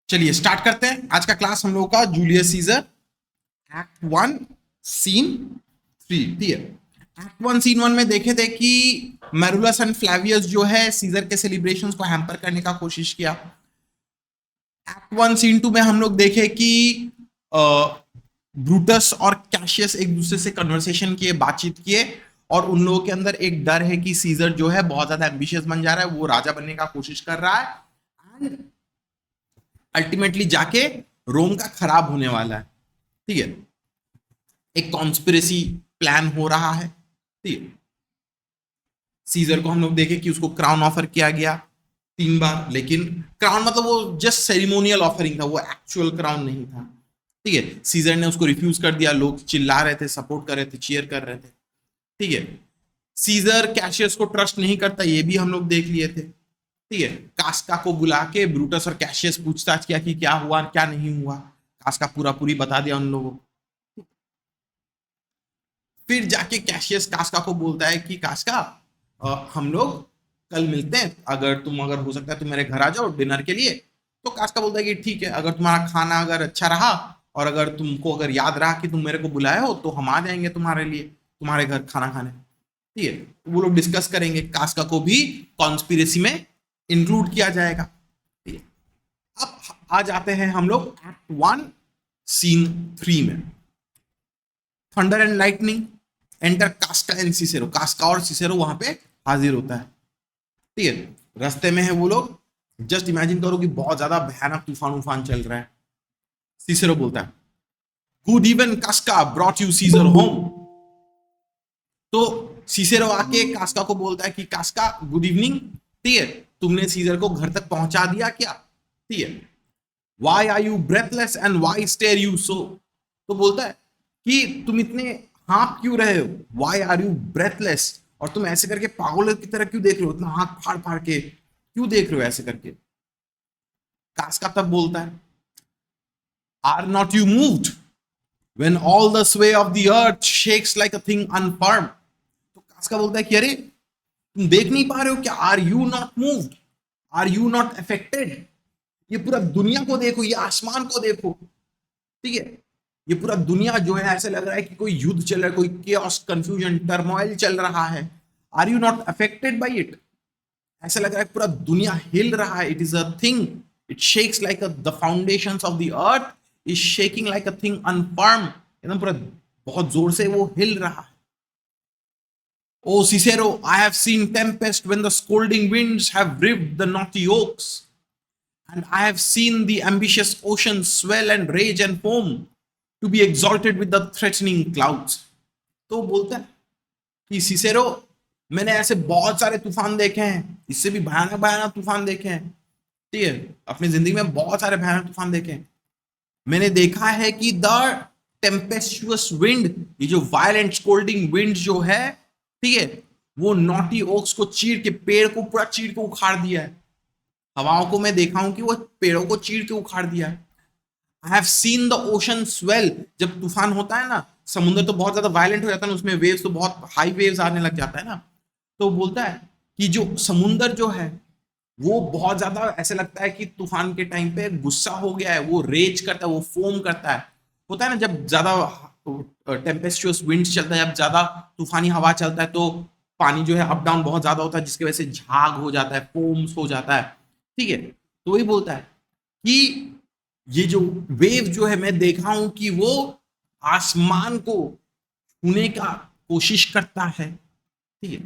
चलिए स्टार्ट करते हैं आज का क्लास हम लोगों का जूलियस सीजर एक्ट 1 सीन 3। ठीक है, एक्ट 1 सीन 1 में देखे थे कि मेरुलस एंड फ्लैवियस जो है सीजर के सेलिब्रेशंस को हैम्पर करने का कोशिश किया। एक्ट 1 सीन 2 में हम लोग देखे कि ब्रूटस और कैशियस एक दूसरे से कन्वर्सेशन किए, बातचीत किए, और उन लोगों के अंदर एक डर है कि सीजर जो है बहुत ज्यादा एम्बिशियस बन जा रहा है, वो राजा बनने का कोशिश कर रहा है एंड अल्टीमेटली जाके रोम का खराब होने वाला है। ठीक है, एक कॉन्स्पिरेसी प्लान हो रहा है। ठीक है, सीजर को हम लोग देखे कि उसको क्राउन ऑफर किया गया 3 बार, लेकिन क्राउन मतलब वो जस्ट सेरिमोनियल ऑफरिंग था, वो एक्चुअल क्राउन नहीं था। ठीक है, सीजर ने उसको रिफ्यूज कर दिया, लोग चिल्ला रहे थे, सपोर्ट कर रहे थे, चीयर कर रहे थे। ठीक है, सीजर कैशियस को ट्रस्ट नहीं करता, ये भी हम लोग देख लिए थे। ठीक है, कास्का को बुला के ब्रूटस और कैशियस पूछताछ किया कि क्या हुआ क्या नहीं हुआ, कास्का पूरा पूरी बता दिया उन लोगों को। फिर जाके कैशियस कास्का को बोलता है कि कास्का हम लोग कल मिलते हैं, अगर हो सकता है तुम मेरे घर आ जाओ डिनर के लिए। तो कास्का बोलता है कि ठीक है, अगर तुम्हारा खाना अगर अच्छा रहा और अगर तुमको अगर याद रहा कि तुम मेरे को बुलाए हो तो हम आ जाएंगे तुम्हारे लिए, तुम्हारे घर खाना खाने। ठीक है, वो लोग डिस्कस करेंगे, कास्का को भी कॉन्स्पिरेसी में इंक्लूड किया जाएगा। ठीक है, अब आ जाते हैं हम लोग एक्ट 1 सीन 3 में। Thunder and lightning enter Casca and Cicero. Casca और सिसेरो वहां पे हाजिर होता है। ठीक है, रास्ते में है वो लोग, जस्ट इमेजिन करो कि बहुत ज्यादा भयानक तूफान उफान चल रहा है। सिसेरो बोलता है good even Casca brought you Caesar home. तो सिसेरो आके कास्का को बोलता है कि कास्का गुड इवनिंग, ठीक है, तुमने सीजर को घर तक पहुंचा दिया क्या? ठीक है, why are you breathless and why stare you so. तो बोलता है कि तुम इतने हाँप क्यों रहे हो, वाई आर यू ब्रेथलेस, और तुम ऐसे करके पागलों की तरह क्यों देख रहे हो, इतना हाथ फाड़ फाड़ के क्यों देख रहे हो ऐसे करके। कास्का तब बोलता है are not you moved when all the sway of the earth shakes like a thing unfirm। तो कास्का बोलता है कि अरे तुम देख नहीं पा रहे हो क्या, are you not moved, are you not affected. ये पूरा दुनिया को देखो, ये आसमान को देखो। ठीक है, ये पूरा दुनिया जो है ऐसे लग रहा है कि कोई युद्ध चल रहा है, कोई केओस, कंफ्यूजन, टर्मोइल चल रहा है। Are you not affected by it. ऐसा लग रहा है पूरा दुनिया हिल रहा है। It is a thing, it shakes like the foundations of the earth is shaking like a thing unfirm. एकदम पूरा बहुत जोर से वो हिल रहा है। O Cicero, I have seen tempest when the scolding winds have rived the knotty oaks, and I have seen the ambitious ocean swell and rage and foam to be exalted with the threatening clouds। तो बोलता है कि Cicero, मैंने ऐसे बहुत सारे तूफान देखे हैं, इससे भी भयानक भयानक तूफान देखे हैं। ठीक है, अपनी जिंदगी में बहुत सारे भयानक तूफान देखे हैं। मैंने देखा है कि द टेम्पेस्चुअस विंड, ये जो वायलेंट स्कोल्डिंग विंड जो है, ठीक है, वो नॉटी ओक्स को चीर के, पेड़ को पूरा चीर के उखाड़ दिया है। हवाओं को मैं देखा हूं कि वो पेड़ों को चीर के उखाड़ दिया है। I have seen the ocean swell. जब तूफान होता है ना, समुद्र तो बहुत ज्यादा वायलेंट हो जाता है ना, उसमें वेव्स तो बहुत हाई वेव्स आने लग जाता है ना। तो बोलता है कि जो समुद्र जो है वो बहुत ज्यादा ऐसे लगता है कि तूफान के टाइम पे गुस्सा हो गया है, वो रेज करता है, वो फोम करता है। होता है ना जब ज्यादा टेम्पेस्चुअस विंड चलता है, जब ज्यादा तूफानी हवा चलता है तो पानी जो है अप डाउन बहुत ज्यादा होता है, जिसकी वजह से झाग हो जाता है, फोम्स हो जाता है। ठीक है, तो वही बोलता है कि ये जो वेव जो है मैं देखा हूं कि वो आसमान को छूने का कोशिश करता है। ठीक है,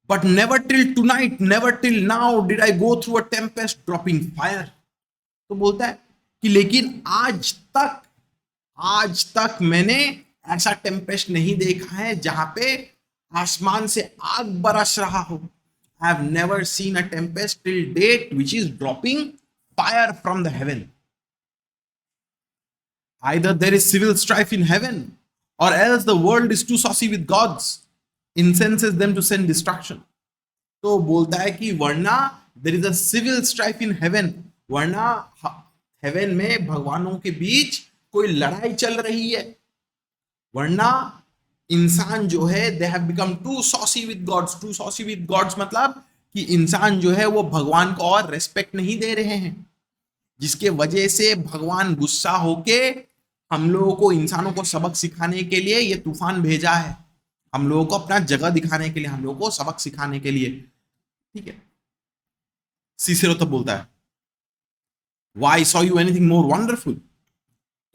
but never till tonight, never till now did I go through a Tempest dropping fire. तो बोलता है कि लेकिन आज तक मैंने ऐसा टेम्पेस्ट नहीं देखा है जहां पे आसमान से आग बरस रहा हो। I have never seen a tempest till date which is dropping fire from the heaven। Either there is civil strife in heaven or else the world is too saucy with gods, incenses them to send destruction। तो बोलता है कि वरना there is a civil strife in heaven, वरना haven में भगवानों के बीच कोई लड़ाई चल रही है, वरना इंसान जो है they have become too saucy with gods. Too saucy with gods मतलब कि इंसान जो है वो भगवान को और रेस्पेक्ट नहीं दे रहे हैं। जिसके वजह से भगवान गुस्सा होके हम लोगों को, इंसानों को सबक सिखाने के लिए ये तूफान भेजा है, हम लोगों को अपना जगह दिखाने के लिए, हम लोगों को सबक सिखाने के लिए। ठीक है, सीसेरो तो बोलता है why saw you anything more wonderful.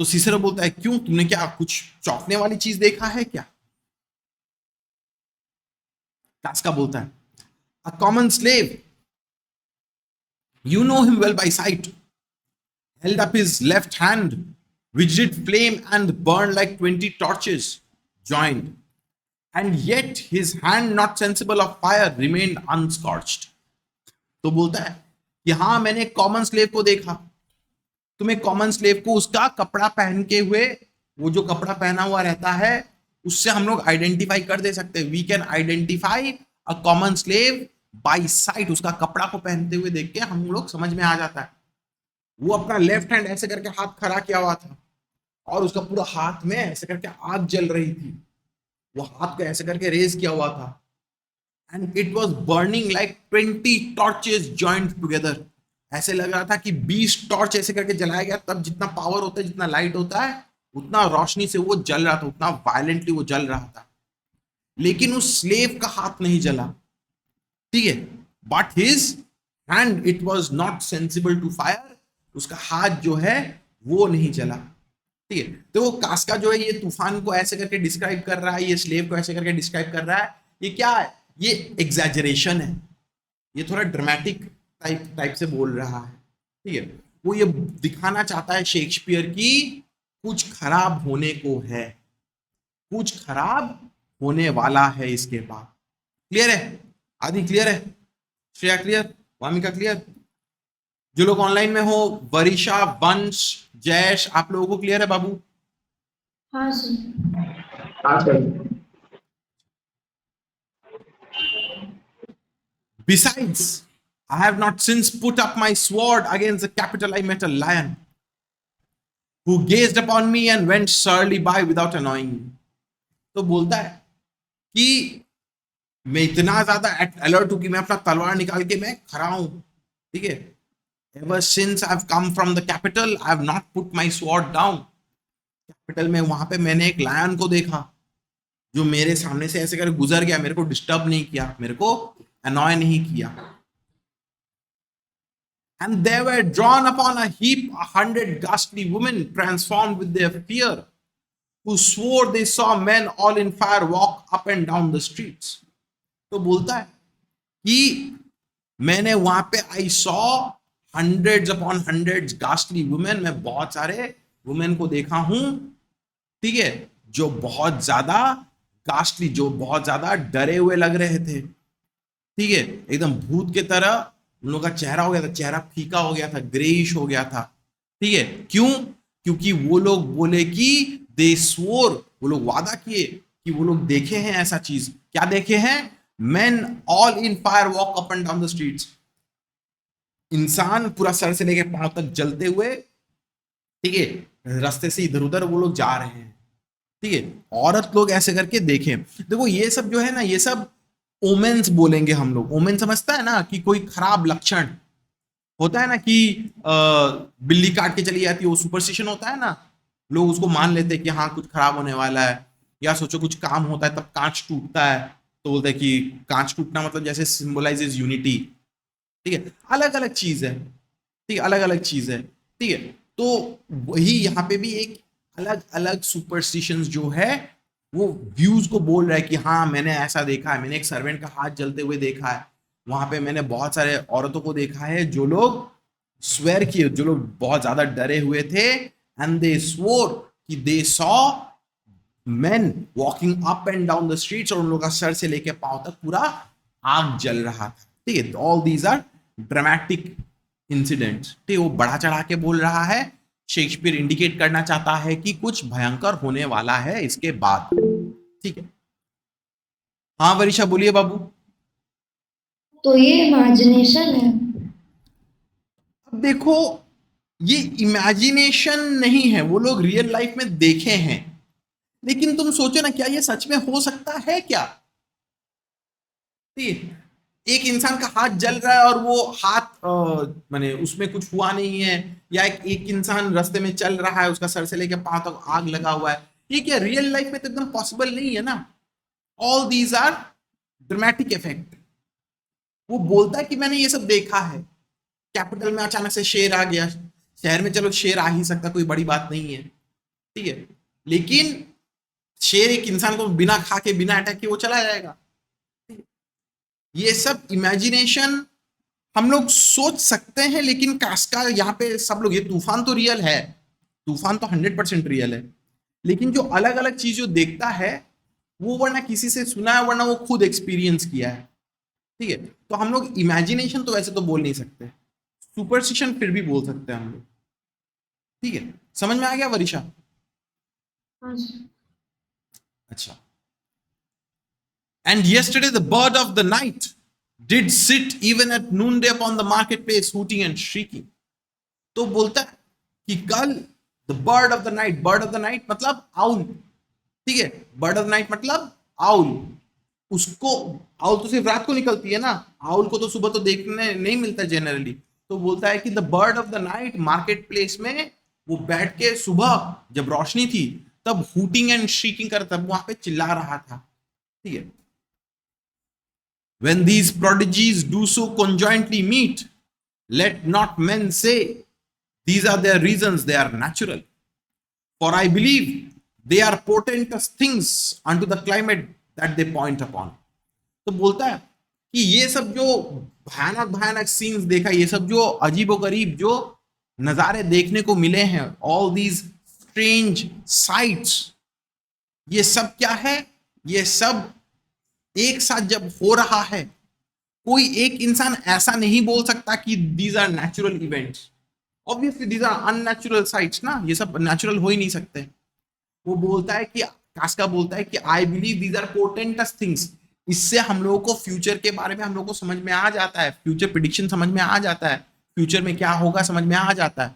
तो सीसेरो बोलता है क्यों, तुमने क्या कुछ चौंकने वाली चीज देखा है क्या? कास्का बोलता है अ common slave, you know him well by sight, held up his left hand, which did flame and burn like 20 torches joined, and yet his hand, not sensible of fire, remained unscorched. तो बोलता है कि हाँ मैंने common slave को देखा। तुम्हें common slave को उसका कपड़ा पहन के हुए, वो जो कपड़ा पहना हुआ रहता है उससे हम लोग आइडेंटिफाई कर दे सकते हैं। We can identify a common slave by sight. उसका कपड़ा को पहनते हुए देख के हम लोग समझ में आ जाता है। वो अपना लेफ्ट हैंड ऐसे करके हाथ खड़ा किया हुआ था और उसका पूरा हाथ में ऐसे करके आग जल रही थी। वो हाथ को ऐसे करके रेज किया हुआ था and it was burning like 20 torches joint together. ऐसे लग रहा था कि 20 टॉर्च ऐसे करके जलाया गया, तब जितना पावर होता है, जितना लाइट होता है, उतना रोशनी से वो जल रहा था, उतना वायलेंटली वो जल रहा था। लेकिन उस स्लेव का हाथ नहीं जला, ठीक है, but his hand it was not sensible to fire. उसका हाथ जो है वो नहीं जला। ठीक है, तो वो कास्का जो है ये तूफान को ऐसे करके डिस्क्राइब कर रहा है, ये स्लेव को ऐसे करके डिस्क्राइब कर रहा है। ये क्या है? ये एग्जैजरेशन है, ये थोड़ा ड्रामेटिक टाइप से बोल रहा है। ठीक है, वो ये दिखाना चाहता है शेक्सपियर की कुछ खराब होने को है, कुछ खराब होने वाला है इसके बाद। क्लियर है? आदि क्लियर है? श्रेया क्लियर? वामिका क्लियर? जो लोग ऑनलाइन में हो, वरिशा, वंश, जयेश, आप लोगों को क्लियर है बाबू? हाँ सर। हाँ sir. Besides, I have not since put up my sword against the capital. I met a lion who gazed upon me and went surly by without annoying me. तो बोलता है कि मैं इतना ज्यादा अलर्ट हूं कि मैं अपना तलवार निकाल के मैं खड़ा हूं। ठीक है, ever since I've come from the capital, I have not put my sword down. Capital में वहां पे मैंने एक लायन को देखा जो मेरे सामने से ऐसे कर गुजर गया, मेरे को डिस्टर्ब नहीं किया, मेरे को अनॉय नहीं किया। And they were drawn upon a heap 100 ghastly women transformed with their fear, who swore they saw men all in fire walk up and down the streets. तो बोलता है कि मैंने वहां पे I saw hundreds upon hundreds ghastly women, मैं बहुत सारे वुमेन को देखा हूं, ठीक है, जो बहुत ज्यादा घास्टली, जो बहुत ज्यादा डरे हुए लग रहे थे। ठीक है, एकदम भूत के तरह उन लोगों का चेहरा हो गया था, चेहरा फीका हो गया था, ग्रेइश हो गया था। ठीक है, क्यों? क्योंकि वो लोग बोले कि दे स्वोर, वो लोग वादा किए कि वो लोग देखे हैं ऐसा चीज। क्या देखे हैं? men all in fire walk up and down the streets. इंसान पूरा सर से लेके पांव तक जलते हुए, ठीक है, रास्ते से इधर उधर वो लोग जा रहे हैं। ठीक है, औरत लोग ऐसे करके देखें। देखो ये सब जो है ना, ये सब ओमेन्स बोलेंगे हम लोग। ओमेन समझता है ना कि कोई खराब लक्षण होता है ना, कि बिल्ली काट के चली जाती है, वो सुपरस्टिशन होता है ना, लोग उसको मान लेते हैं कि हाँ कुछ खराब होने वाला है। या सोचो कुछ काम होता है तब कांच टूटता है, तो बोलते हैं कि कांच टूटना मतलब जैसे सिंबलाइजेज यूनिटी। ठीक है, अलग अलग चीज है। ठीक है, अलग अलग चीज है। ठीक है, तो वही यहाँ पे भी एक अलग अलग सुपरस्टिशंस जो है वो व्यूज को बोल रहा है कि हाँ मैंने ऐसा देखा है, मैंने एक सर्वेंट का हाथ जलते हुए देखा है, वहां पे मैंने बहुत सारे औरतों को देखा है जो लोग स्वेर किए, जो लोग बहुत ज्यादा डरे हुए थे, एंड दे स्वोर कि they saw men walking up and down the streets, और उन लोगों का सर से लेके पांव तक पूरा आग जल रहा था। ठीक है, all these are dramatic incidents. ठीक है, वो बढ़ा चढ़ा के बोल रहा है, शेक्सपियर इंडिकेट करना चाहता है कि कुछ भयंकर होने वाला है इसके बाद। ठीक है, हाँ वरिशा बोलिए बाबू। तो ये इमेजिनेशन है? अब देखो, ये इमेजिनेशन नहीं है, वो लोग रियल लाइफ में देखे हैं, लेकिन तुम सोचो ना, क्या ये सच में हो सकता है क्या? ठीक है, एक इंसान का हाथ जल रहा है और वो हाथ माने उसमें कुछ हुआ नहीं है, या एक इंसान रास्ते में चल रहा है, उसका सर से लेकर पांव तक आग लगा हुआ है, ये क्या रियल लाइफ में तो एकदम पॉसिबल नहीं है ना। All these are dramatic effect. वो बोलता है कि मैंने ये सब देखा है, कैपिटल में अचानक से शेर आ गया, शहर में चलो शेर आ ही सकता, कोई बड़ी बात नहीं है, ठीक है, लेकिन शेर एक इंसान को बिना खा के बिना अटैक के वो चला जाएगा। ये सब इमेजिनेशन हम लोग सोच सकते हैं, लेकिन कास्का यहाँ पे सब लोग, ये तूफान तो रियल है, तूफान तो 100% रियल है, लेकिन जो अलग अलग चीज जो देखता है वो वरना किसी से सुना है वरना वो खुद एक्सपीरियंस किया है, ठीक है। तो हम लोग इमेजिनेशन तो वैसे तो बोल नहीं सकते, सुपरस्टिशन फिर भी बोल सकते हैं हम लोग, ठीक है। समझ में आ गया वरिशा? हाँ सर। अच्छा। And yesterday the bird of the night did sit even at noonday upon the marketplace hooting and shrieking. तो बोलता है कि कल the bird of the night, bird of the night मतलब आउल, ठीक है, बर्ड ऑफ द नाइट मतलब owl, उसको आउल तो सिर्फ रात को निकलती है ना, आउल को तो सुबह तो देखने नहीं मिलता जनरली, तो बोलता है कि the bird of the night market place में वो बैठ के सुबह जब रोशनी थी तब हूटिंग एंड श्रीकिंग कर, तब वहां पे चिल्ला रहा था, ठीक है। When these prodigies do so conjointly meet, let not men say these are their reasons, they are natural. For I believe they are portentous things unto the climate that they point upon. तो बोलता है कि ये सब जो भयानक भयानक scenes देखा, ये सब जो अजीबोगरीब जो नजारे देखने को मिले हैं, ऑल दीज स्ट्रेंज साइट्स, ये सब क्या है, ये सब एक साथ जब हो रहा है, कोई एक इंसान ऐसा नहीं बोल सकता कि these are natural events, obviously these are unnatural sights ना, ये सब नेचुरल हो ही नहीं सकते। वो बोलता है कि कास्का बोलता है कि I believe these are portentous things, इससे हम लोगों को फ्यूचर के बारे में हम लोगों को समझ में आ जाता है, फ्यूचर प्रिडिक्शन समझ में आ जाता है, फ्यूचर में क्या होगा समझ में आ जाता है,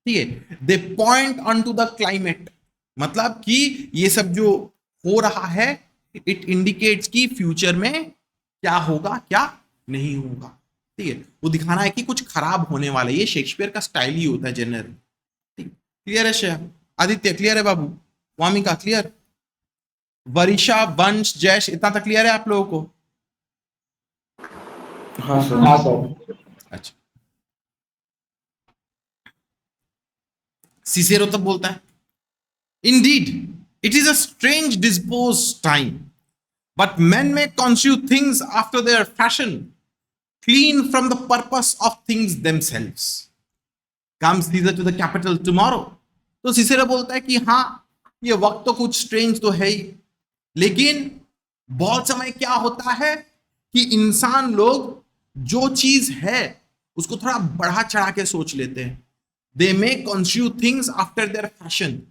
ठीक है। They point on to the climate, मतलब कि ये सब जो हो रहा है इट इंडिकेट्स कि फ्यूचर में क्या होगा क्या नहीं होगा, ठीक है। वो दिखाना है कि कुछ खराब होने वाला है, ये शेक्सपियर का स्टाइल ही होता है जनरली, ठीक। क्लियर है श्रेया? आदित्य क्लियर है? बाबू वामिका क्लियर? वरिशा, वंश, जयश, इतना तक क्लियर है आप लोगों को? हाँ सर। हाँ सर। अच्छा। सिसेरो तब बोलता है, Indeed it is a strange dispose time, but men may conceal things after their fashion, clean from the purpose of things themselves. Comes Caesar to the capital tomorrow. तो Cicero बोलता है कि हाँ ये वक्त तो कुछ स्ट्रेंज तो है ही, लेकिन बहुत समय क्या होता है कि इंसान लोग जो चीज है उसको थोड़ा बढ़ा चढ़ा के सोच लेते हैं। दे मे कंस्यू थिंग्स आफ्टर देयर फैशन,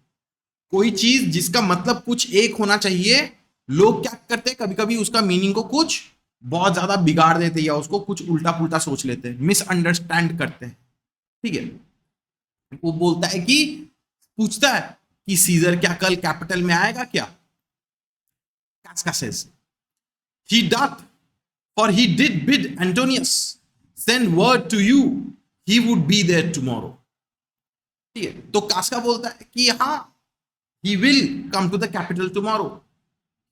कोई चीज जिसका मतलब कुछ एक होना चाहिए, लोग क्या करते हैं कभी कभी उसका मीनिंग को कुछ बहुत ज्यादा बिगाड़ देते हैं या उसको कुछ उल्टा पुल्टा सोच लेते हैं, मिसअंडरस्टैंड करते हैं, ठीक है। वो बोलता है कि पूछता है कि सीजर क्या कल कैपिटल में आएगा क्या? कास्का says he doth, for he did bid Antonius send word to you he would be there tomorrow, ठीक है। तो कास्का बोलता है कि हाँ he will come to the capital tomorrow.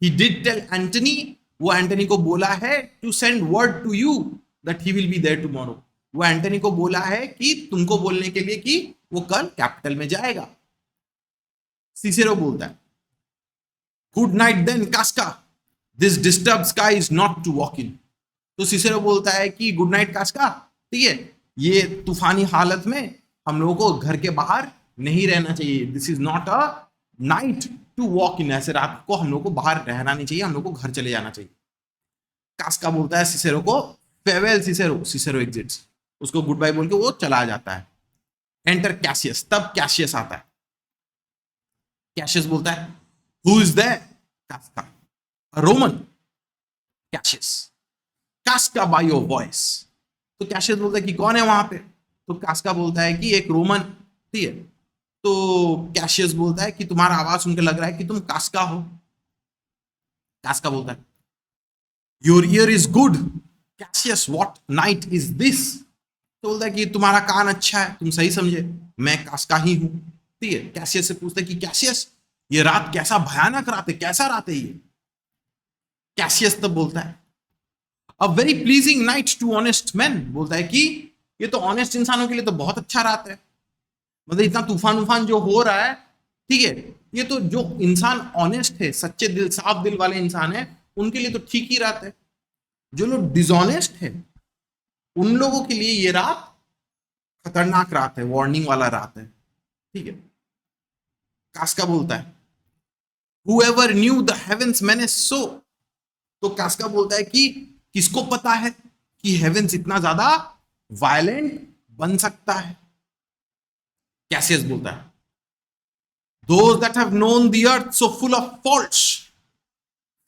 He did tell Antony, वो एंटनी को बोला है to send word to you that he will be there tomorrow. वो एंटनी को बोला है कि तुमको बोलने के लिए कि वो कल कैपिटल में जाएगा। सिसेरो बोलता है, good night then Casca, this disturb sky is not to walk in. तो सिसेरो बोलता है कि गुड नाइट कास्का, ठीक है, ये तूफानी हालत में हम लोगों को घर के बाहर नहीं रहना चाहिए, this is not a night to walk in, ऐसे रात को हम लोग को बाहर रहना नहीं चाहिए, हम लोग को घर चले जाना चाहिए। कास्का बोलता है सिसेरो को, फेयरवेल सिसेरो। सिसेरो एग्जिट्स, उसको गुड बाय बोल के वो चला जाता है। एंटर कैशियस, तब कैशियस आता है। कैशियस बोलता है, who is there? Casca, Roman. Cassius, Casca by your voice. तो कैशियस बोलता है कि कौन है वहां पे? तो कास्का बोलता है कि एक रोमन, ठीक है। तो कैशियस बोलता है कि तुम्हारा आवाज सुनकर लग रहा है कि तुम कास्का हो। कास्का बोलता है, your year is good Cassius what night is this? तो बोलता है कि तुम्हारा कान अच्छा है, तुम सही समझे, मैं कास्का ही हूं। ठीक है, कैसियस से पूछता है कि कैसियस ये रात कैसा भयानक रात है, कैसा रात है ये? कैसियस तब बोलता है a very pleasing night to honest man. बोलता है कि ये तो ऑनेस्ट इंसानों के लिए तो बहुत अच्छा रात है। मतलब इतना तूफान उफान जो हो रहा है, ठीक है, ये तो जो इंसान ऑनेस्ट है, सच्चे दिल साफ दिल वाले इंसान है, उनके लिए तो ठीक ही रात है। जो लोग डिसऑनेस्ट है उन लोगों के लिए ये रात खतरनाक रात है, वार्निंग वाला रात है। ठीक है, कास्का बोलता है whoever knew the heavens menace so। तो कास्का बोलता है कि किसको पता है कि हेवेंस इतना ज्यादा वायलेंट बन सकता है? कैसियस बोलता है those that have known the earth so full of faults,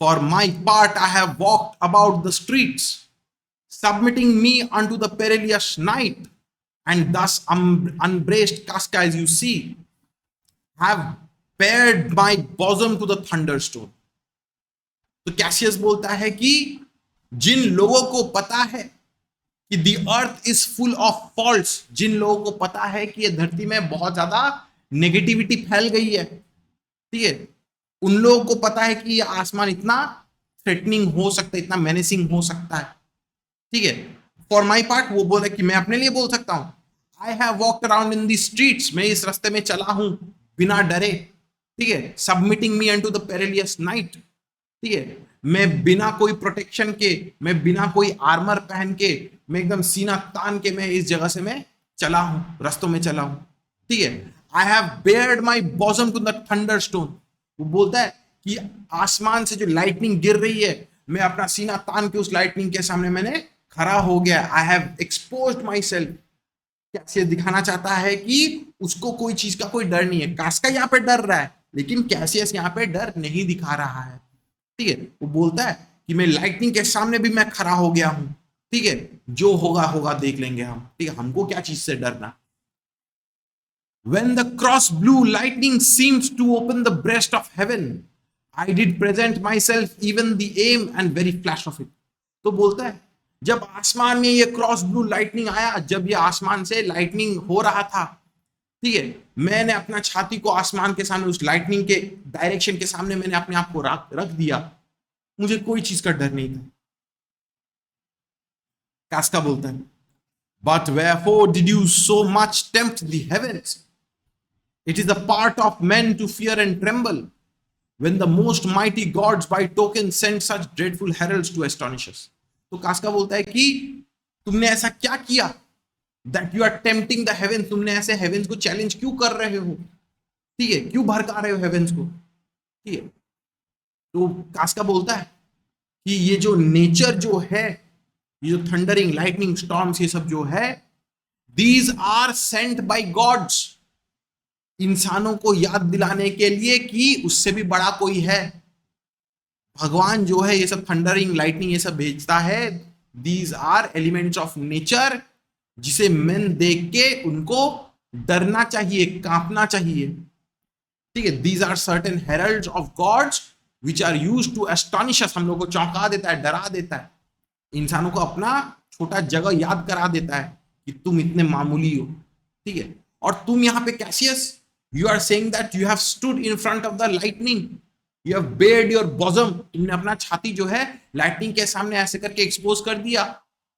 for my part I have walked about the streets submitting me unto the perilous night, and thus unbraced Casca as you see have bared my bosom to the thunderstone। तो Cassius बोलता है कि जिन लोगों को पता है कि the earth is full of faults, जिन लोगों को पता है कि ये धरती में बहुत ज्यादा नेगेटिविटी फैल गई है, ठीक है, उन लोगों को पता है कि ये आसमान इतना थ्रेटनिंग हो सकता है, इतना मेनेसिंग हो सकता है। ठीक है, फॉर माई पार्ट वो बोला कि मैं अपने लिए बोल सकता हूं I have walked around in the streets, मैं इस रास्ते में चला हूं बिना डरे। ठीक है, submitting me into the perilous night. ठीक है, मैं बिना कोई प्रोटेक्शन के, मैं बिना कोई आर्मर पहन के, मैं एकदम सीना तान के मैं इस जगह से मैं चला हूं, रास्तों में चला हूं। ठीक है, I have bared my bosom to the thunder stone. वो बोलता है कि आसमान से जो लाइटनिंग गिर रही है, मैं अपना सीना तान के उस लाइटनिंग के सामने मैंने खड़ा हो गया। I have exposed my self. कैसे दिखाना चाहता है कि उसको कोई चीज का कोई डर नहीं है। कास्का यहाँ पे डर रहा है, लेकिन कैसियस यहाँ पे डर नहीं दिखा रहा है। ठीक है, वो बोलता है कि मैं लाइटनिंग के सामने भी मैं खड़ा हो गया हूं। ठीक है, जो होगा होगा देख लेंगे हम। ठीक है, हमको क्या चीज से डरना। When the cross blue lightning seemed to open the breast of heaven, I did present myself even the aim and very flash of it। तो बोलता है जब आसमान में ये क्रॉस ब्लू लाइटनिंग आया, जब ये आसमान से लाइटनिंग हो रहा था, ठीक है, मैंने अपना छाती को आसमान के सामने, उस लाइटनिंग के डायरेक्शन के सामने मैंने अपने आप को रख दिया। मुझे कोई चीज का डर नहीं था। कास्का बोलता है but wherefore did you so much tempt the heavens? It is the part of men to fear and tremble when the most mighty gods by token send such dreadful heralds to astonish us। तो Casca बोलता है कि तुमने ऐसा क्या किया, that you are tempting the heavens, तुमने ऐसे हेवेंस को चैलेंज क्यों कर रहे हो? ठीक है, क्यों भड़का रहे हो हेवेंस को? ठीक है, तो कास्का बोलता है कि ये जो नेचर जो है, ये जो थंडरिंग लाइटनिंग स्टॉर्म्स, ये सब जो है, these are sent by gods, इंसानों को याद दिलाने के लिए कि उससे भी बड़ा कोई है। भगवान जो है ये सब थंडरिंग लाइटनिंग ये सब भेजता है। These are elements of nature, जिसे मैन देख के उनको डरना चाहिए, कांपना चाहिए। ठीक है, these are certain heralds of gods which are used to astonish us, हम लोग को चौंका देता है, डरा देता है, इंसानों को अपना छोटा जगह याद करा देता है कि तुम इतने मामूली हो। ठीक है, और तुम यहाँ पे Cassius, you are saying that you have stood in front of the lightning, you have bared your bosom, तुमने अपना छाती जो है लाइटनिंग के सामने ऐसे करके एक्सपोज कर दिया।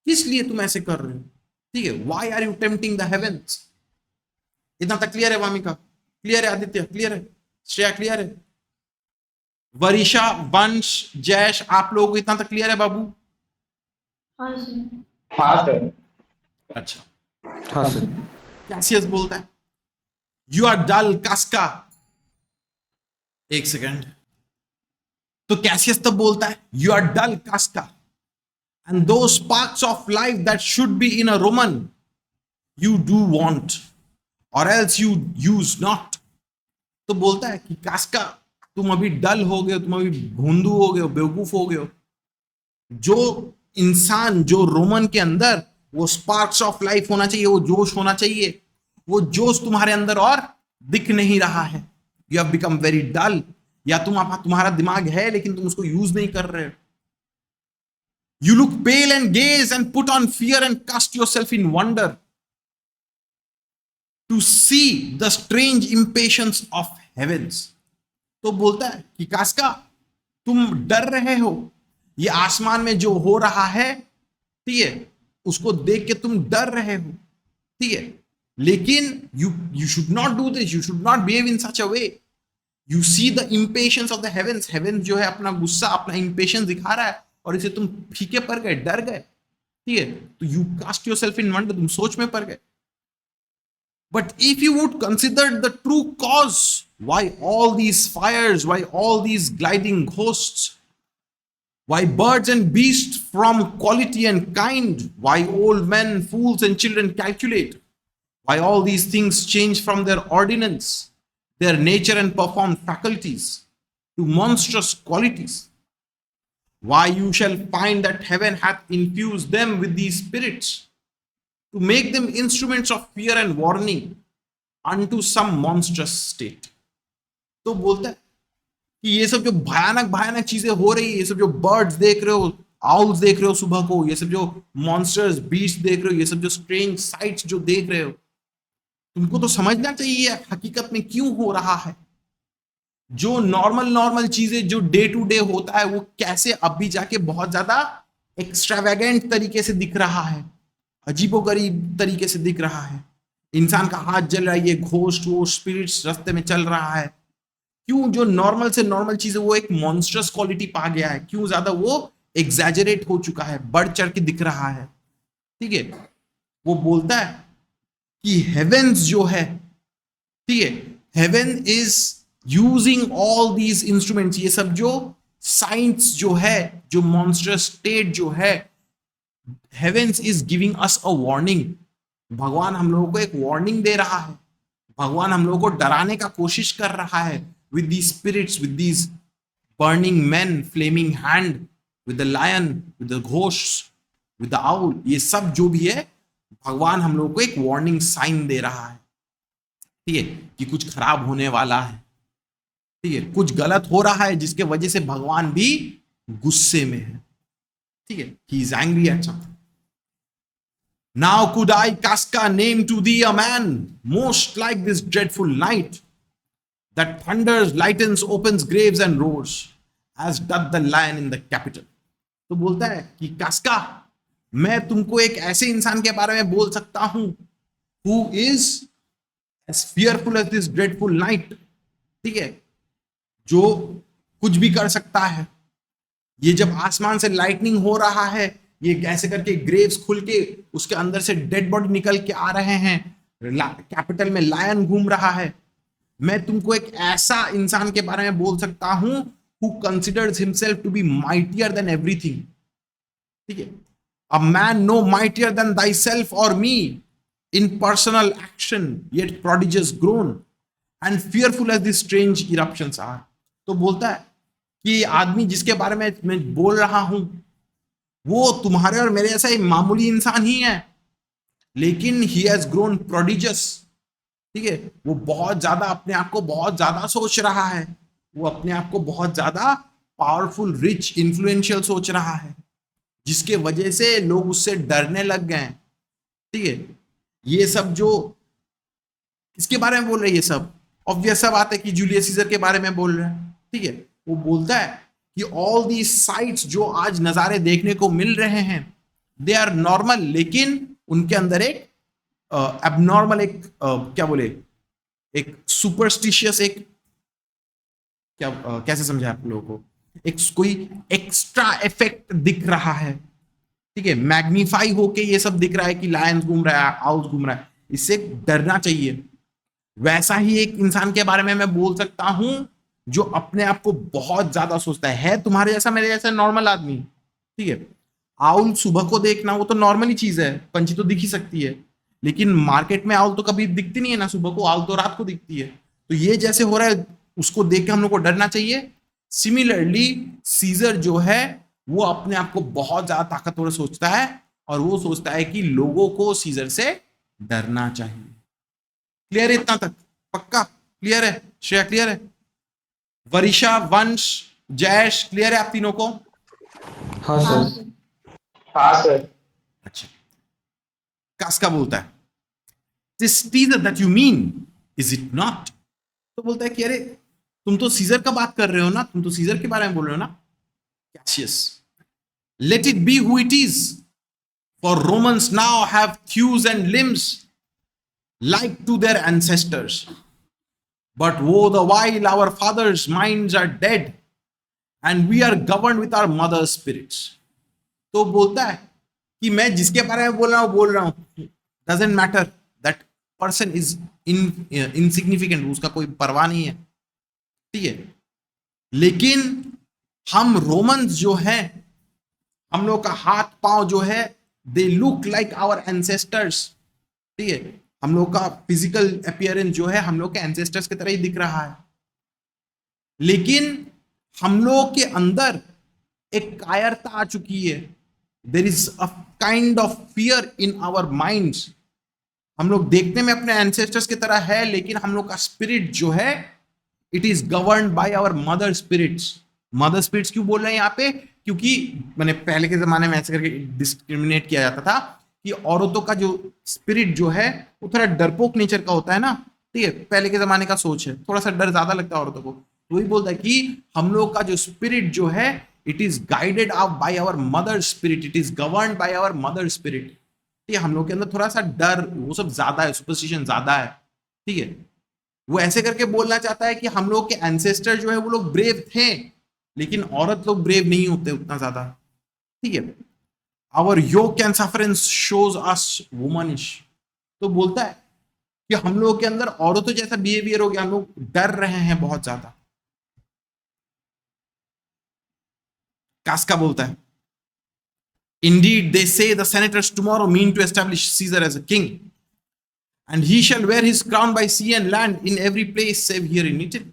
किस लिए तुम ऐसे कर रहे हो? ठीक है, why are you tempting the heavens? इतना तक क्लियर है वामिका? क्लियर है आदित्य? क्लियर है? श्रेया क्लियर है? वरिशा, वंश, जैश, आप लोग इतना तक क्लियर है बाबू? हाँ सर। हाँ सर। अच्छा, हाँ सर। कैसियस बोलता है यू आर डल कास्का। एक सेकंड, तो कैसियस तब बोलता है you are dull Casca and those sparks of life that should be in a Roman you do want or else you use not. तो बोलता है कि कास्का तुम अभी डल हो गए हो, तुम अभी भोंदू हो गए हो, बेवकूफ हो गए हो। जो इंसान, जो रोमन के अंदर वो स्पार्क्स ऑफ लाइफ होना चाहिए, वो जोश होना चाहिए, वो जोश तुम्हारे अंदर और दिख नहीं रहा है। You have become very dull, या तुम्हारा दिमाग है लेकिन तुम उसको यूज नहीं कर रहे हो। You look pale and gaze and put on fear and cast yourself in wonder to see the strange impatience of heavens. तो बोलता है कि कास्का, तुम डर रहे हो, ये आसमान में जो हो रहा है, ठीक है, उसको देख के तुम डर रहे हो, ठीक है, लेकिन you should not do this, you should not behave in such a way. You see the impatience of the heavens. Heavens जो है अपना गुस्सा, अपना impatience दिखा रहा है, और इसे तुम फीके पड़ गए, डर गए, ठीक है, तो you cast yourself in wonder, तुम सोच में पड़ गए. But if you would consider the true cause, why all these fires, why all these gliding hosts, why birds and beasts from quality and kind, why old men, fools and children calculate, why all these things change from their ordinance, their nature and perform faculties to monstrous qualities, why you shall find that heaven hath infused them with these spirits to make them instruments of fear and warning unto some monstrous state. तो बोलता है कि ये सब जो भयानक भयानक चीजें हो रही है, ये सब जो बर्ड्स देख रहे हो, आउल्स देख रहे हो सुबह को, ये सब जो मॉन्स्टर्स बीस्ट देख रहे हो, ये सब जो स्ट्रेंज साइट्स जो देख रहे हो, तुमको तो समझना चाहिए हकीकत में क्यों हो रहा है. जो नॉर्मल चीजें जो डे टू डे होता है, वो कैसे अभी जाके बहुत ज्यादा एक्स्ट्रावेगेंट तरीके से दिख रहा है, अजीबोगरीब तरीके से दिख रहा है. इंसान का हाथ जल रहा है, ये घोस्ट वो स्पिरिट्स रास्ते में चल रहा है. क्यों जो नॉर्मल से नॉर्मल चीज है वो एक मॉन्स्टरस क्वालिटी पा गया है, क्यों ज्यादा वो एग्जैजरेट हो चुका है, बढ़ चढ़ के दिख रहा है. ठीक है, वो बोलता है कि हेवेंस जो है, ठीक है, heaven is using all these instruments, ये सब जो साइंस जो है, जो मॉन्स्टरस स्टेट जो है, heavens is giving us a warning. भगवान हम लोगों को एक वार्निंग दे रहा है, भगवान हम लोगों को डराने का कोशिश कर रहा है with these spirits, with these burning men, flaming hand, with the lion, with the ghosts, with the owl. ये सब जो भी है, भगवान हम लोगों को एक वार्निंग साइन दे रहा है, ठीक है, कि कुछ खराब होने वाला है, ठीक है, कुछ गलत हो रहा है, जिसके वजह से भगवान भी गुस्से में है. ठीक है, he is angry at something. Now could I, Casca, name to thee a man most like this dreadful night, that thunders, lightens, opens graves and roars, as doth the lion in the capital. तो बोलता है कि कास्का, मैं तुमको एक ऐसे इंसान के बारे में बोल सकता हूं who is as fearful as this dreadful night. ठीक है, जो कुछ भी कर सकता है. ये जब आसमान से लाइटनिंग हो रहा है, ये ऐसे करके ग्रेव्स खुल के उसके अंदर से डेड बॉडी निकल के आ रहे हैं, कैपिटल में लायन घूम रहा है. मैं तुमको एक ऐसा इंसान के बारे में बोल सकता हूं who considers himself to be mightier than everything. ठीक है, a man no mightier than thyself or me in personal action, yet prodigious grown and fearful as these strange eruptions are. तो बोलता है कि आदमी जिसके बारे में मैं बोल रहा हूं, वो तुम्हारे और मेरे जैसा एक मामूली इंसान ही है, लेकिन he has grown prodigious. ठीक है, वो बहुत ज्यादा अपने आप को बहुत ज्यादा सोच रहा है, वो अपने आप को बहुत ज्यादा पावरफुल, रिच, इन्फ्लुएंशियल सोच रहा है, जिसके वजह से लोग उससे डरने लग गए. ठीक है, ये सब जो किसके बारे में बोल रहे हैं, ये सब ऑब्वियस सा बात है कि जूलियस सीजर के बारे में बोल रहे हैं. ठीक है, वो बोलता है कि ऑल दी साइट्स जो आज नजारे देखने को मिल रहे हैं, दे आर नॉर्मल, लेकिन उनके अंदर एक एबनॉर्मल, एक क्या बोले, एक सुपरस्टिशियस, एक क्या कैसे समझे आप लोगों को, एक कोई एक्स्ट्रा इफेक्ट दिख रहा है. ठीक है, मैग्नीफाई होके ये सब दिख रहा है कि लायंस घूम रहा है, आउल्स घूम रहा है, इससे डरना चाहिए. वैसा ही एक इंसान के बारे में मैं बोल सकता हूं जो अपने आप को बहुत ज्यादा सोचता है तुम्हारे जैसा, मेरे जैसा नॉर्मल आदमी. ठीक है, आउल सुबह को देखना वो तो नॉर्मली चीज है, पंछी तो दिख ही सकती है, लेकिन मार्केट में आउल तो कभी दिखती नहीं है ना सुबह को, आउल तो रात को दिखती है. तो ये जैसे हो रहा है उसको देख के हम लोग को डरना चाहिए. सिमिलरली सीजर जो है वो अपने आप को बहुत ज्यादा ताकतवर सोचता है, और वो सोचता है कि लोगों को सीजर से डरना चाहिए. क्लियर है इतना तक? पक्का क्लियर है? श्रेया क्लियर है? वरिशा, वंश, जयेश क्लियर है आप तीनों को? हाँ हाँ सर। सर. हाँ सर। अच्छा, कास्का बोलता है this Caesar that you mean is it not. तो बोलता है कि अरे तुम तो सीजर का बात कर रहे हो ना, तुम तो सीजर के बारे में बोल रहे हो ना। Cassius, let it be who it is, for Romans now have thews and limbs like to their ancestors, but woe the while our fathers' minds are dead and we are governed with our mother's spirits। तो बोलता है कि मैं जिसके बारे में बोल रहा हूं doesn't matter, that person is insignificant, उसका कोई परवाह नहीं है, ठीक है। लेकिन हम रोमन्स जो है, हम लोग का हाथ पांव जो है, they look like our ancestors, ठीक है। हम लोग का फिजिकल अपीयरेंस जो है हम लोग के एंसेस्टर्स की तरह ही दिख रहा है, लेकिन हम लोग के अंदर एक कायरता आ चुकी है। There is a kind of fear in our minds. हम लोग देखने में अपने एंसेस्टर्स की तरह है, लेकिन हम लोग का स्पिरिट जो है it is governed by our mother spirits. Mother spirits क्यों बोल रहे हैं यहाँ पे? क्योंकि मैंने पहले के जमाने में ऐसे करके डिस्क्रिमिनेट किया जाता था कि औरतों का जो स्पिरिट जो है वो थोड़ा डरपोक नेचर का होता है ना, ठीक है। पहले के जमाने का सोच है, थोड़ा सा डर ज्यादा लगता है औरतों को। तो वही बोलता है कि हम लोग का जो स्पिरिट जो है it is guided up by our mother spirit, it is governed by our mother spirit, ठीक है। हम लोग के अंदर थोड़ा सा डर वो सब ज्यादा है, सुपरस्टिशन ज्यादा है, ठीक है। वो ऐसे करके बोलना चाहता है कि हम लोग के एंसेस्टर जो है वो लोग ब्रेव थे, लेकिन औरत लोग ब्रेव नहीं होते उतना ज्यादा, ठीक है। Our yoke and sufferance shows us womanish. तो बोलता है कि हम लोग के अंदर औरतों जैसा बिहेवियर हो गया, हम लोग डर रहे हैं बहुत ज्यादा। कास्का बोलता है Indeed, they say the senators tomorrow mean to establish Caesar as a king, and he shall wear his crown by sea and land in every place save here in Italy।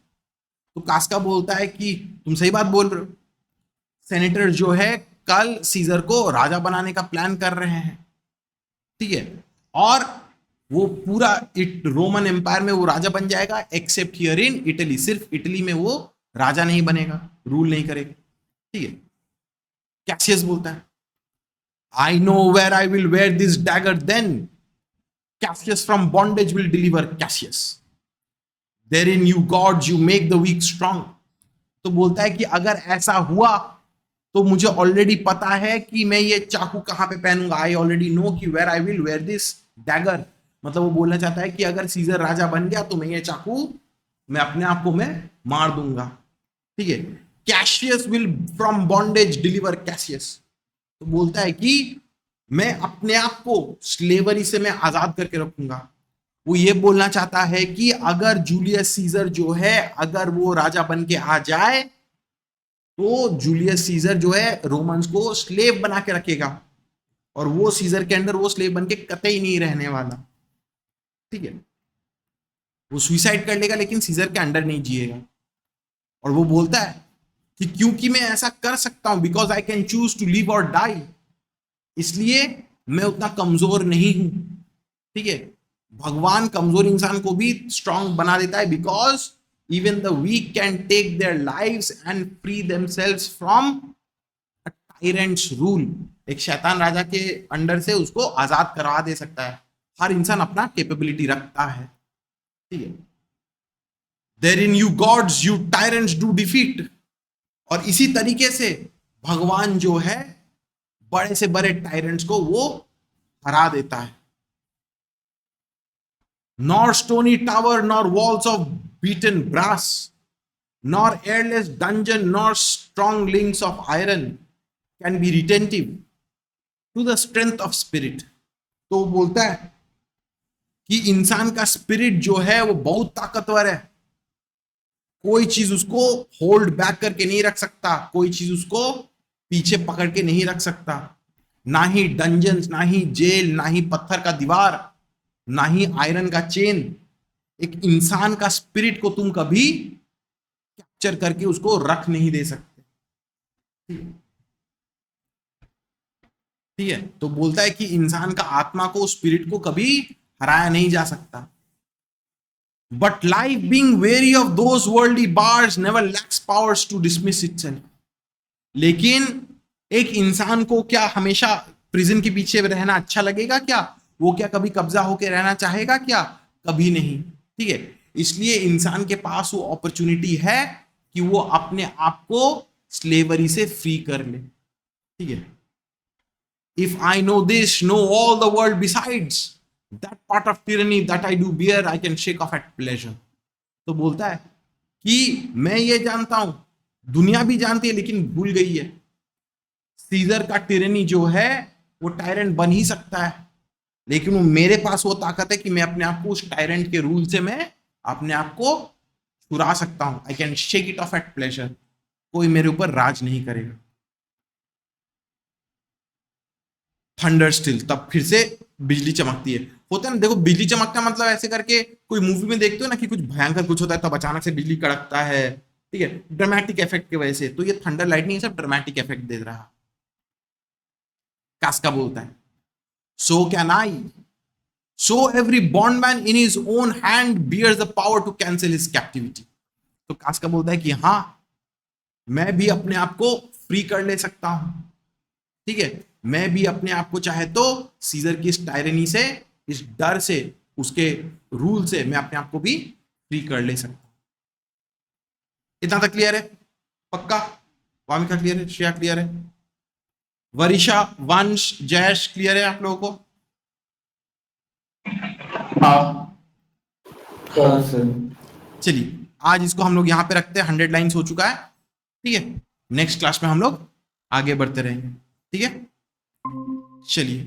तो कास्का बोलता है कि तुम सही बात बोल रहे हो, सेनेटर जो है कल सीजर को राजा बनाने का प्लान कर रहे हैं, ठीक है। और वो पूरा रोमन एम्पायर में वो राजा बन जाएगा, एक्सेप्ट हियर इन इटली, सिर्फ इटली में वो राजा नहीं बनेगा, रूल नहीं करेगा, ठीक है। कैसियस बोलता है I know where I will wear this dagger then Cassius from bondage will deliver Cassius, therein you gods you make the weak strong। तो बोलता है कि अगर ऐसा हुआ तो मुझे ऑलरेडी पता है कि मैं ये चाकू कहां पे पहनूंगा। आई ऑलरेडी नो कि where I will wear this dagger. मतलब वो बोलना चाहता है कि अगर सीजर राजा बन गया तो मैं ये चाकू मैं अपने आप को मैं मार दूंगा, ठीक है। Cassius will from bondage deliver Cassius. तो बोलता है कि मैं अपने आप को स्लेवरी से मैं आजाद करके रखूंगा। वो ये बोलना चाहता है कि अगर जूलियस सीजर जो है अगर वो राजा बन के आ जाए तो जूलियस सीजर जो है रोमन्स को स्लेव बना के रखेगा, और वो सीजर के अंडर वो स्लेव बन के कतई नहीं रहने वाला, ठीक है। वो सुइसाइड कर लेगा लेकिन सीजर के अंडर नहीं जिएगा। और वो बोलता है कि क्योंकि मैं ऐसा कर सकता हूं, because I can choose to live और डाई, इसलिए मैं उतना कमजोर नहीं हूं, ठीक है। भगवान कमजोर इंसान को भी स्ट्रांग बना देता है, because even the weak can take their lives and free themselves from a tyrant's rule. एक शैतान राजा के अंडर से उसको आजाद करवा दे सकता है। हर इंसान अपना कैपेबिलिटी रखता है, ठीक है। Therein you gods you tyrants do defeat. और इसी तरीके से भगवान जो है बड़े से बड़े टायरेंट्स को वो हरा देता है। Nor stony tower nor walls of beaten brass nor airless dungeon nor strong links of iron can be retentive to the strength of spirit. तो वो बोलता है कि इंसान का स्पिरिट जो है वो बहुत ताकतवर है, कोई चीज उसको होल्ड बैक करके नहीं रख सकता, कोई चीज उसको पीछे पकड़ के नहीं रख सकता। ना ही डंजन्स, ना ही जेल, ना ही पत्थर का दीवार, ना ही आयरन का चेन। एक इंसान का स्पिरिट को तुम कभी कैप्चर करके उसको रख नहीं दे सकते, ठीक है। तो बोलता है कि इंसान का आत्मा को, स्पिरिट को कभी हराया नहीं जा सकता। But life being weary of those worldly bars never lacks powers to dismiss itself। लेकिन एक इंसान को क्या हमेशा प्रिजन के पीछे रहना अच्छा लगेगा क्या? वो क्या कभी कब्जा होके रहना चाहेगा क्या? कभी नहीं। ठीक है, इसलिए इंसान के पास वो अपॉर्चुनिटी है कि वो अपने आप को स्लेवरी से फ्री कर ले। ठीक है, if I know this, know all the world besides that part of tyranny that I do bear, I can shake off at pleasure। तो बोलता है कि मैं ये जानता हूं, दुनिया भी जानती है लेकिन भूल गई है, सीजर का टिरनी जो है वो टायरेंट बन ही सकता है, लेकिन वो मेरे पास वो ताकत है कि मैं अपने आप को उस टायरेंट के रूल से मैं अपने आप को छुड़ा सकता हूं। I can shake it off at pleasure. कोई मेरे ऊपर राज नहीं करेगा। थंडर स्टिल, तब फिर से बिजली चमकती है। होता है ना, देखो बिजली चमकता मतलब ऐसे करके कोई मूवी में देखते हो ना कि कुछ भयंकर कुछ होता है तब अचानक से बिजली कड़कता है। ठीक है, ड्रामेटिक इफेक्ट की वजह से। तो ये थंडर लाइटनिंग सब ड्रामेटिक इफेक्ट दे रहा। कास्का बोलता है so can I, so every bondman in his own hand bears the power to cancel his captivity. तो कास्का बोलता है कि हाँ, मैं भी अपने आप को फ्री कर ले सकता हूं। ठीक है, मैं भी अपने आप को चाहे तो सीजर की इस टायरनी से, इस डर से, उसके रूल से मैं अपने आप को भी फ्री कर ले सकता हूं। इतना तक क्लियर है? पक्का? वामिका क्लियर है? श्रेया क्लियर है? वरिशा, वंश, जयेश क्लियर है आप लोगों को? हाँ सर। चलिए आज इसको हम लोग यहां पे रखते हैं। 100 लाइन्स हो चुका है। ठीक है, नेक्स्ट क्लास में हम लोग आगे बढ़ते रहेंगे। ठीक है, चलिए।